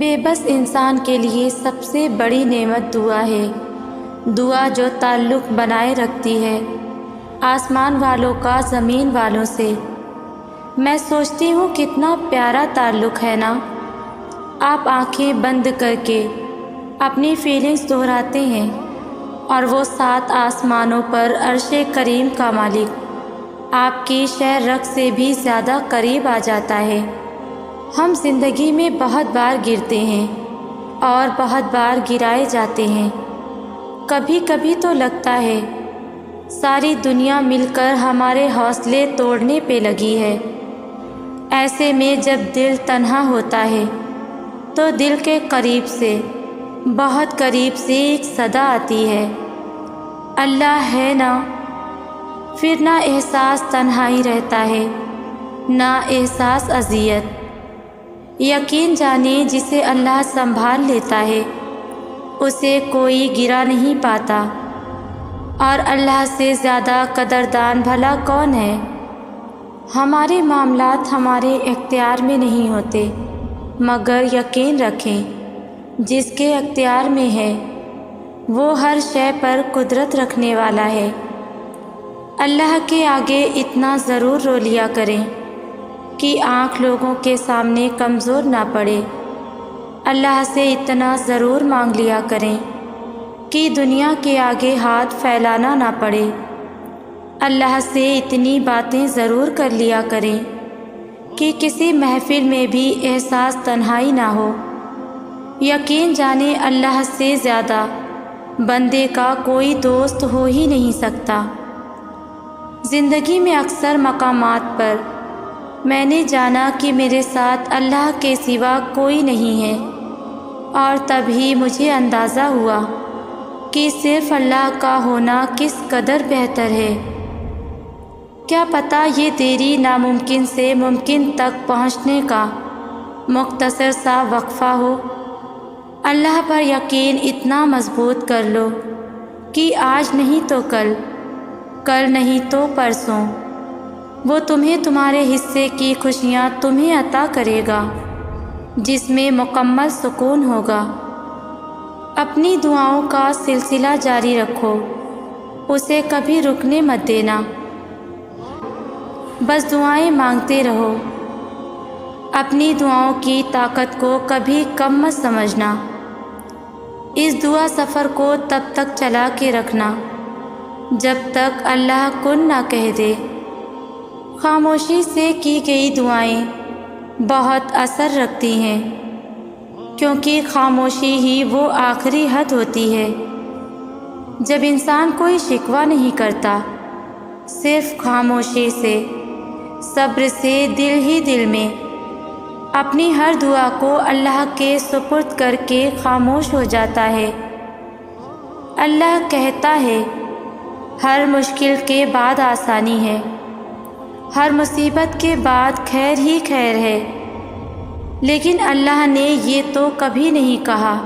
بے بس انسان کے لیے سب سے بڑی نعمت دعا ہے، دعا جو تعلق بنائے رکھتی ہے آسمان والوں کا زمین والوں سے۔ میں سوچتی ہوں کتنا پیارا تعلق ہے نا۔ آپ آنکھیں بند کر کے اپنی فیلنگز دہراتے ہیں اور وہ 7 آسمانوں پر عرش کریم کا مالک آپ کی شہ رگ سے بھی زیادہ قریب آ جاتا ہے۔ ہم زندگی میں بہت بار گرتے ہیں اور بہت بار گرائے جاتے ہیں۔ کبھی کبھی تو لگتا ہے ساری دنیا مل کر ہمارے حوصلے توڑنے پہ لگی ہے۔ ایسے میں جب دل تنہا ہوتا ہے تو دل کے قریب سے، بہت قریب سے ایک صدا آتی ہے، اللہ ہے نا۔ پھر نہ احساس تنہائی رہتا ہے، نہ احساس اذیت۔ یقین جانیں جسے اللہ سنبھال لیتا ہے اسے کوئی گرا نہیں پاتا، اور اللہ سے زیادہ قدردان بھلا کون ہے؟ ہمارے معاملات ہمارے اختیار میں نہیں ہوتے، مگر یقین رکھیں جس کے اختیار میں ہے وہ ہر شے پر قدرت رکھنے والا ہے۔ اللہ کے آگے اتنا ضرور رو لیا کریں کہ آنکھ لوگوں کے سامنے کمزور نہ پڑے۔ اللہ سے اتنا ضرور مانگ لیا کریں کہ دنیا کے آگے ہاتھ پھیلانا نہ پڑے۔ اللہ سے اتنی باتیں ضرور کر لیا کریں کہ کسی محفل میں بھی احساس تنہائی نہ ہو۔ یقین جانیں اللہ سے زیادہ بندے کا کوئی دوست ہو ہی نہیں سکتا۔ زندگی میں اکثر مقامات پر میں نے جانا کہ میرے ساتھ اللہ کے سوا کوئی نہیں ہے، اور تبھی مجھے اندازہ ہوا کہ صرف اللہ کا ہونا کس قدر بہتر ہے۔ کیا پتہ یہ دیری ناممکن سے ممکن تک پہنچنے کا مختصر سا وقفہ ہو۔ اللہ پر یقین اتنا مضبوط کر لو کہ آج نہیں تو کل، کل نہیں تو پرسوں وہ تمہیں تمہارے حصے کی خوشیاں تمہیں عطا کرے گا، جس میں مکمل سکون ہوگا۔ اپنی دعاؤں کا سلسلہ جاری رکھو، اسے کبھی رکنے مت دینا، بس دعائیں مانگتے رہو۔ اپنی دعاؤں کی طاقت کو کبھی کم مت سمجھنا۔ اس دعا سفر کو تب تک چلا کے رکھنا جب تک اللہ کن نہ کہہ دے۔ خاموشی سے کی گئی دعائیں بہت اثر رکھتی ہیں، کیونکہ خاموشی ہی وہ آخری حد ہوتی ہے جب انسان کوئی شکوہ نہیں کرتا، صرف خاموشی سے، صبر سے دل ہی دل میں اپنی ہر دعا کو اللہ کے سپرد کر کے خاموش ہو جاتا ہے۔ اللہ کہتا ہے ہر مشکل کے بعد آسانی ہے، ہر مصیبت کے بعد خیر ہی خیر ہے۔ لیکن اللہ نے یہ تو کبھی نہیں کہا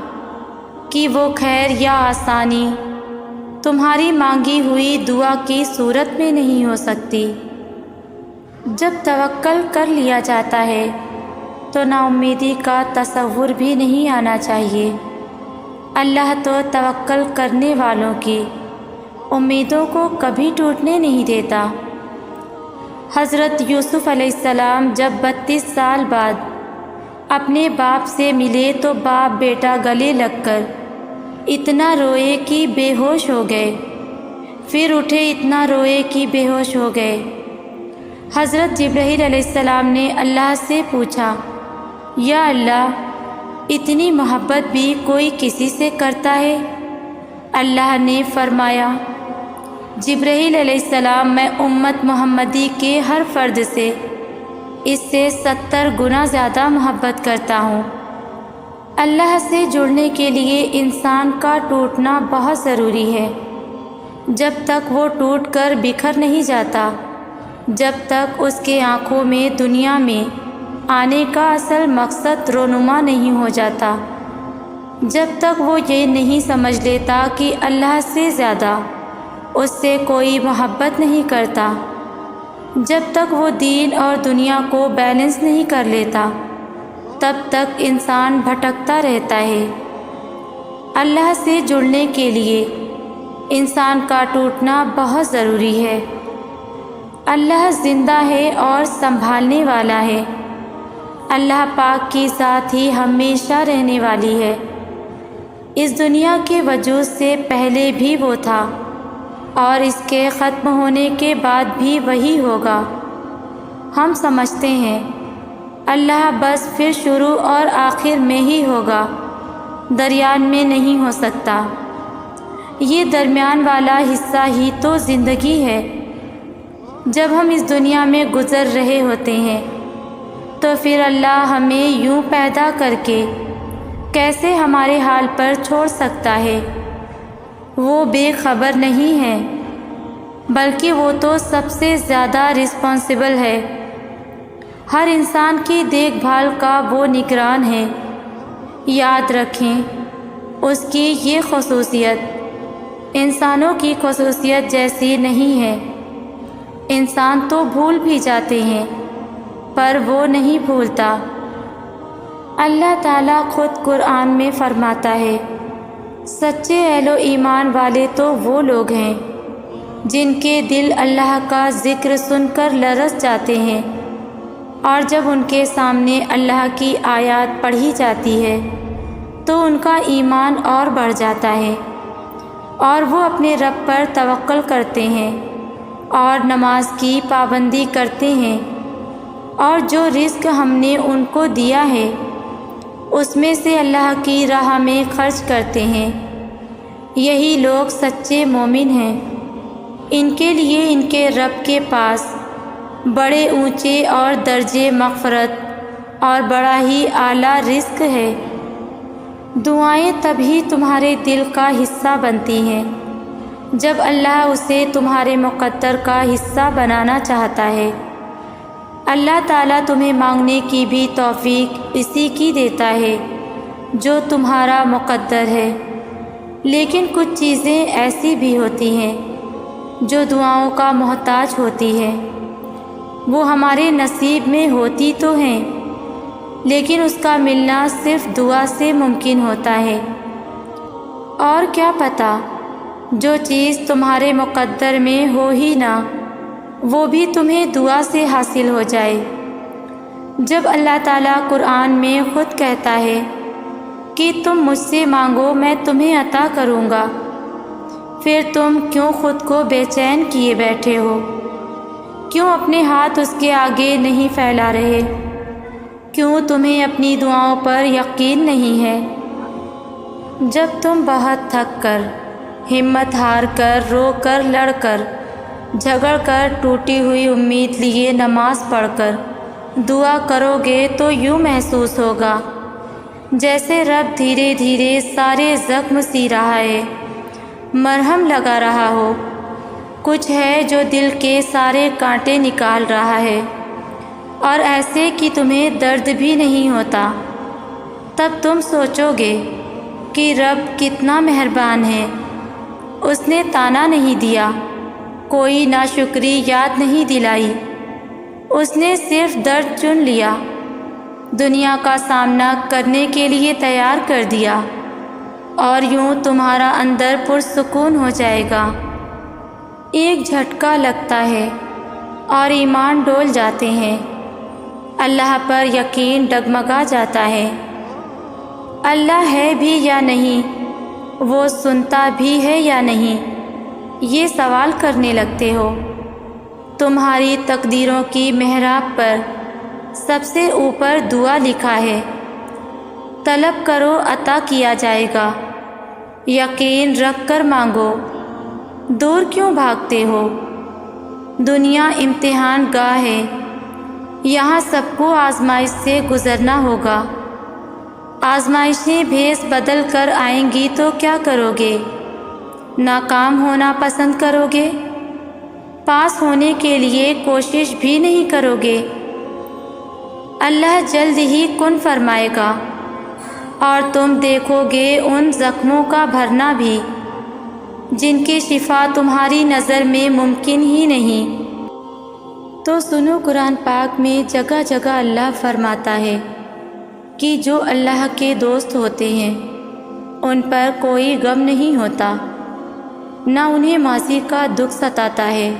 کہ وہ خیر یا آسانی تمہاری مانگی ہوئی دعا کی صورت میں نہیں ہو سکتی۔ جب توکل کر لیا جاتا ہے تو نا امیدی کا تصور بھی نہیں آنا چاہیے۔ اللہ تو توکل کرنے والوں کی امیدوں کو کبھی ٹوٹنے نہیں دیتا۔ حضرت یوسف علیہ السلام جب 32 سال بعد اپنے باپ سے ملے تو باپ بیٹا گلے لگ کر اتنا روئے کہ بے ہوش ہو گئے، پھر اٹھے اتنا روئے کہ بے ہوش ہو گئے۔ حضرت جبرائیل علیہ السلام نے اللہ سے پوچھا، یا اللہ، اتنی محبت بھی کوئی کسی سے کرتا ہے؟ اللہ نے فرمایا، جبرائیل علیہ السلام، میں امت محمدی کے ہر فرد سے اس سے 70 گنا زیادہ محبت کرتا ہوں۔ اللہ سے جڑنے کے لیے انسان کا ٹوٹنا بہت ضروری ہے۔ جب تک وہ ٹوٹ کر بکھر نہیں جاتا، جب تک اس کے آنکھوں میں دنیا میں آنے کا اصل مقصد رونما نہیں ہو جاتا، جب تک وہ یہ نہیں سمجھ لیتا کہ اللہ سے زیادہ اس سے کوئی محبت نہیں کرتا، جب تک وہ دین اور دنیا کو بیلنس نہیں کر لیتا، تب تک انسان بھٹکتا رہتا ہے۔ اللہ سے جڑنے کے لیے انسان کا ٹوٹنا بہت ضروری ہے۔ اللہ زندہ ہے اور سنبھالنے والا ہے۔ اللہ پاک کی ذات ہی ہمیشہ رہنے والی ہے۔ اس دنیا کے وجود سے پہلے بھی وہ تھا اور اس کے ختم ہونے کے بعد بھی وہی ہوگا۔ ہم سمجھتے ہیں اللہ بس پھر شروع اور آخر میں ہی ہوگا، درمیان میں نہیں ہو سکتا۔ یہ درمیان والا حصہ ہی تو زندگی ہے۔ جب ہم اس دنیا میں گزر رہے ہوتے ہیں تو پھر اللہ ہمیں یوں پیدا کر کے کیسے ہمارے حال پر چھوڑ سکتا ہے؟ وہ بے خبر نہیں ہے، بلکہ وہ تو سب سے زیادہ رسپانسبل ہے۔ ہر انسان کی دیکھ بھال کا وہ نگران ہے۔ یاد رکھیں اس کی یہ خصوصیت انسانوں کی خصوصیت جیسی نہیں ہے۔ انسان تو بھول بھی جاتے ہیں پر وہ نہیں بھولتا۔ اللہ تعالیٰ خود قرآن میں فرماتا ہے، سچے اہل و ایمان والے تو وہ لوگ ہیں جن کے دل اللہ کا ذکر سن کر لرز جاتے ہیں، اور جب ان کے سامنے اللہ کی آیات پڑھی جاتی ہے تو ان کا ایمان اور بڑھ جاتا ہے، اور وہ اپنے رب پر توکل کرتے ہیں اور نماز کی پابندی کرتے ہیں، اور جو رزق ہم نے ان کو دیا ہے اس میں سے اللہ کی راہ میں خرچ کرتے ہیں۔ یہی لوگ سچے مومن ہیں۔ ان کے لیے ان کے رب کے پاس بڑے اونچے اور درجے مغفرت اور بڑا ہی اعلیٰ رزق ہے۔ دعائیں تبھی تمہارے دل کا حصہ بنتی ہیں جب اللہ اسے تمہارے مقدر کا حصہ بنانا چاہتا ہے۔ اللہ تعالیٰ تمہیں مانگنے کی بھی توفیق اسی کی دیتا ہے جو تمہارا مقدر ہے، لیکن کچھ چیزیں ایسی بھی ہوتی ہیں جو دعاؤں کا محتاج ہوتی ہے۔ وہ ہمارے نصیب میں ہوتی تو ہیں، لیکن اس کا ملنا صرف دعا سے ممکن ہوتا ہے۔ اور کیا پتہ جو چیز تمہارے مقدر میں ہو ہی نہ، وہ بھی تمہیں دعا سے حاصل ہو جائے۔ جب اللہ تعالیٰ قرآن میں خود کہتا ہے کہ تم مجھ سے مانگو میں تمہیں عطا کروں گا، پھر تم کیوں خود کو بے چین کیے بیٹھے ہو؟ کیوں اپنے ہاتھ اس کے آگے نہیں پھیلا رہے؟ کیوں تمہیں اپنی دعاؤں پر یقین نہیں ہے؟ جب تم بہت تھک کر، ہمت ہار کر، رو کر، لڑ کر، جھگڑ کر، ٹوٹی ہوئی امید لیے نماز پڑھ کر دعا کرو گے تو یوں محسوس ہوگا جیسے رب دھیرے دھیرے سارے زخم سی رہا ہے، مرہم لگا رہا ہو۔ کچھ ہے جو دل کے سارے کانٹے نکال رہا ہے، اور ایسے کہ تمہیں درد بھی نہیں ہوتا۔ تب تم سوچو گے کہ رب کتنا مہربان ہے، اس نے طعنہ نہیں دیا، کوئی ناشکری یاد نہیں دلائی، اس نے صرف درد چن لیا، دنیا کا سامنا کرنے کے لیے تیار کر دیا، اور یوں تمہارا اندر پرسکون ہو جائے گا۔ ایک جھٹکا لگتا ہے اور ایمان ڈول جاتے ہیں، اللہ پر یقین ڈگمگا جاتا ہے۔ اللہ ہے بھی یا نہیں، وہ سنتا بھی ہے یا نہیں، یہ سوال کرنے لگتے ہو۔ تمہاری تقدیروں کی محراب پر سب سے اوپر دعا لکھا ہے، طلب کرو عطا کیا جائے گا، یقین رکھ کر مانگو، دور کیوں بھاگتے ہو؟ دنیا امتحان گاہ ہے، یہاں سب کو آزمائش سے گزرنا ہوگا۔ آزمائشیں بھیس بدل کر آئیں گی تو کیا کرو گے؟ ناکام ہونا پسند کرو گے؟ پاس ہونے کے لیے کوشش بھی نہیں کرو گے؟ اللہ جلد ہی کن فرمائے گا اور تم دیکھو گے ان زخموں کا بھرنا بھی جن کی شفا تمہاری نظر میں ممکن ہی نہیں۔ تو سنو، قرآن پاک میں جگہ جگہ اللہ فرماتا ہے، کہ جو اللہ کے دوست ہوتے ہیں ان پر کوئی غم نہیں ہوتا، نہ انہیں ماضی کا دکھ ستاتا ہے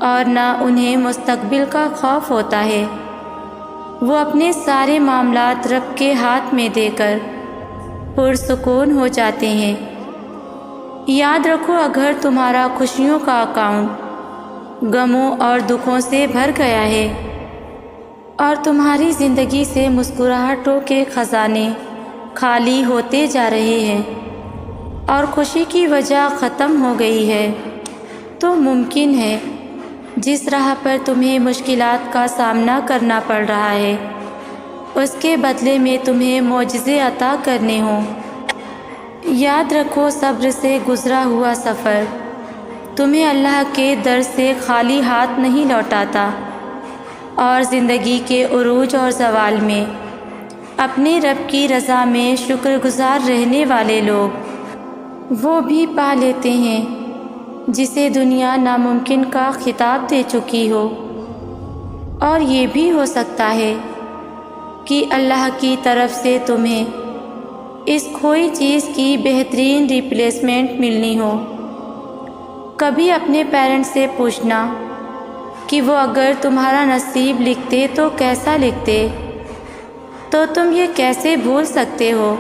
اور نہ انہیں مستقبل کا خوف ہوتا ہے۔ وہ اپنے سارے معاملات رب کے ہاتھ میں دے کر پرسکون ہو جاتے ہیں۔ یاد رکھو، اگر تمہارا خوشیوں کا اکاؤنٹ غموں اور دکھوں سے بھر گیا ہے اور تمہاری زندگی سے مسکراہٹوں کے خزانے خالی ہوتے جا رہے ہیں اور خوشی کی وجہ ختم ہو گئی ہے، تو ممکن ہے جس راہ پر تمہیں مشکلات کا سامنا کرنا پڑ رہا ہے اس کے بدلے میں تمہیں معجزے عطا کرنے ہوں۔ یاد رکھو، صبر سے گزرا ہوا سفر تمہیں اللہ کے در سے خالی ہاتھ نہیں لوٹاتا، اور زندگی کے عروج اور زوال میں اپنے رب کی رضا میں شکر گزار رہنے والے لوگ وہ بھی پا لیتے ہیں جسے دنیا ناممکن کا خطاب دے چکی ہو۔ اور یہ بھی ہو سکتا ہے کہ اللہ کی طرف سے تمہیں اس کھوئی چیز کی بہترین ریپلیسمنٹ ملنی ہو۔ کبھی اپنے پیرنٹس سے پوچھنا کہ وہ اگر تمہارا نصیب لکھتے تو کیسا لکھتے، تو تم یہ کیسے بھول سکتے ہو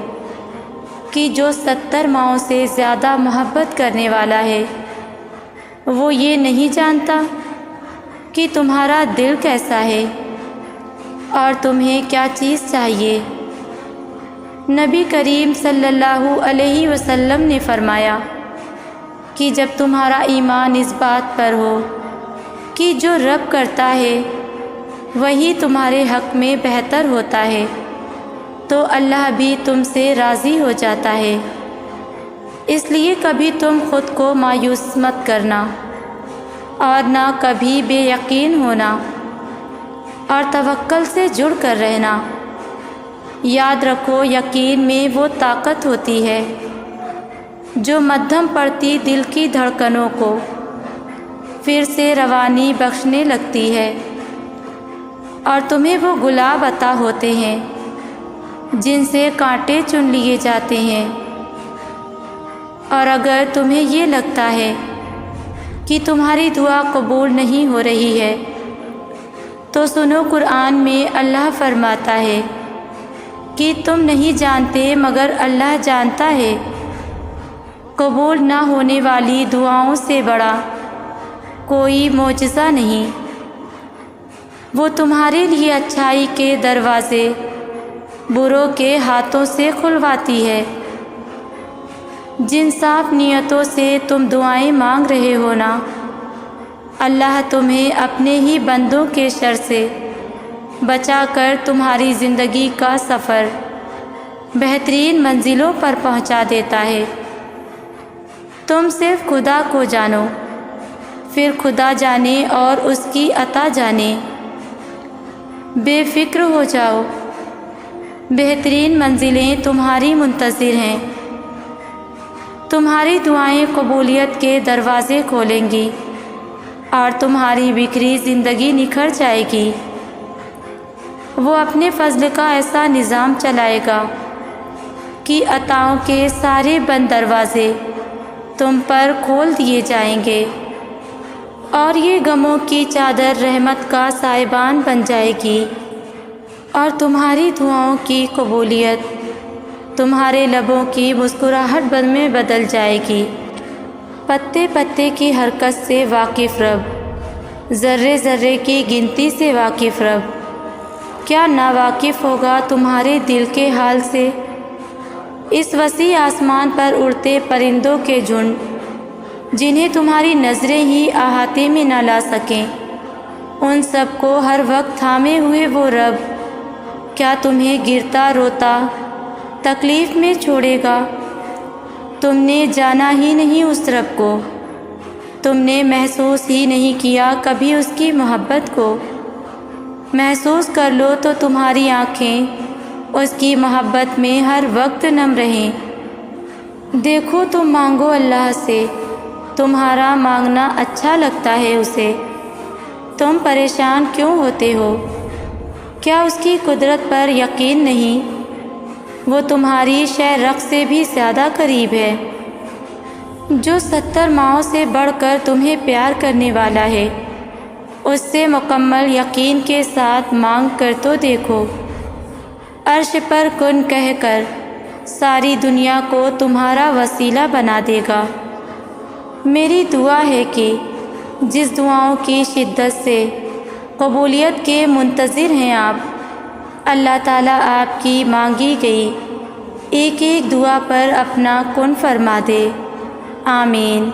کہ جو 70 ماؤں سے زیادہ محبت کرنے والا ہے وہ یہ نہیں جانتا کہ تمہارا دل کیسا ہے اور تمہیں کیا چیز چاہیے۔ نبی کریم صلی اللہ علیہ وسلم نے فرمایا کہ جب تمہارا ایمان اس بات پر ہو کہ جو رب کرتا ہے وہی تمہارے حق میں بہتر ہوتا ہے تو اللہ بھی تم سے راضی ہو جاتا ہے۔ اس لیے کبھی تم خود کو مایوس مت کرنا اور نہ کبھی بے یقین ہونا، اور توکل سے جڑ کر رہنا۔ یاد رکھو، یقین میں وہ طاقت ہوتی ہے جو مدھم پڑتی دل کی دھڑکنوں کو پھر سے روانی بخشنے لگتی ہے، اور تمہیں وہ گلاب عطا ہوتے ہیں جن سے کانٹے چن لیے جاتے ہیں۔ اور اگر تمہیں یہ لگتا ہے کہ تمہاری دعا قبول نہیں ہو رہی ہے تو سنو، قرآن میں اللہ فرماتا ہے کہ تم نہیں جانتے مگر اللہ جانتا ہے۔ قبول نہ ہونے والی دعاؤں سے بڑا کوئی معجزہ نہیں۔ وہ تمہارے لیے اچھائی کے دروازے بروں کے ہاتھوں سے کھلواتی ہے۔ جن صاف نیتوں سے تم دعائیں مانگ رہے ہو نا، اللہ تمہیں اپنے ہی بندوں کے شر سے بچا کر تمہاری زندگی کا سفر بہترین منزلوں پر پہنچا دیتا ہے۔ تم صرف خدا کو جانو، پھر خدا جانے اور اس کی عطا جانے۔ بے فکر ہو جاؤ، بہترین منزلیں تمہاری منتظر ہیں۔ تمہاری دعائیں قبولیت کے دروازے کھولیں گی اور تمہاری بکھری زندگی نکھر جائے گی۔ وہ اپنے فضل کا ایسا نظام چلائے گا کہ عطاؤں کے سارے بند دروازے تم پر کھول دیے جائیں گے، اور یہ غموں کی چادر رحمت کا سائبان بن جائے گی، اور تمہاری دعاؤں کی قبولیت تمہارے لبوں کی مسکراہٹ میں بدل جائے گی۔ پتے پتے کی حرکت سے واقف رب، ذرے ذرے کی گنتی سے واقف رب، کیا ناواقف ہوگا تمہارے دل کے حال سے؟ اس وسیع آسمان پر اڑتے پرندوں کے جھنڈ جنہیں تمہاری نظریں ہی احاطے میں نہ لا سکیں، ان سب کو ہر وقت تھامے ہوئے وہ رب کیا تمہیں گرتا روتا تکلیف میں چھوڑے گا؟ تم نے جانا ہی نہیں اس رب کو، تم نے محسوس ہی نہیں کیا کبھی اس کی محبت کو۔ محسوس کر لو تو تمہاری آنکھیں اس کی محبت میں ہر وقت نم رہیں۔ دیکھو، تم مانگو اللہ سے، تمہارا مانگنا اچھا لگتا ہے اسے۔ تم پریشان کیوں ہوتے ہو؟ کیا اس کی قدرت پر یقین نہیں؟ وہ تمہاری شہ رخ سے بھی زیادہ قریب ہے، جو 70 ماؤں سے بڑھ کر تمہیں پیار کرنے والا ہے، اس سے مکمل یقین کے ساتھ مانگ کر تو دیکھو۔ عرش پر کن کہہ کر ساری دنیا کو تمہارا وسیلہ بنا دے گا۔ میری دعا ہے کہ جس دعاؤں کی شدت سے قبولیت کے منتظر ہیں آپ، اللہ تعالیٰ آپ کی مانگی گئی ایک ایک دعا پر اپنا کن فرما دے۔ آمین۔